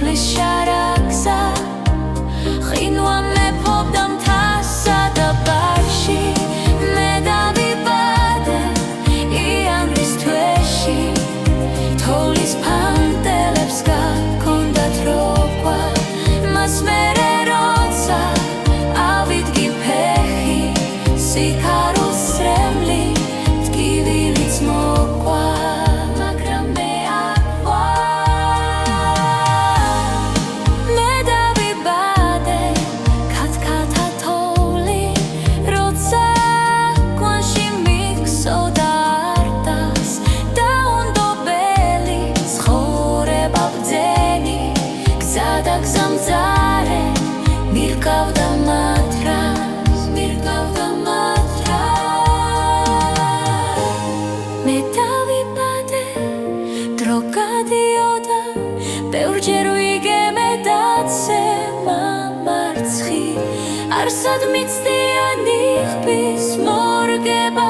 თოვლის შარაგსა ხინვა მეფობდა მთასა და ბარში მე დავიბადე იანვრის თვეში თოვლის ფანტელებს გაქონდათ როქვა მას მერე როცა ავიდგი ფეხი სიქარულს სრემლი ტკივილიც მოყვა მაგრამ მე აყვა მე დავიბადე ქათქათა თოვლი როცა კვანში მიქსოდა არტას დაუნდობელი ცხოვრება ბძენი გზა და გზამძარე მირკავდა მათრას მე დავიბადე დრო გადიოდა ბევრჯერ ვიგე მე დაცემა მარცხი არსად მიცდიანი ხბის მორგება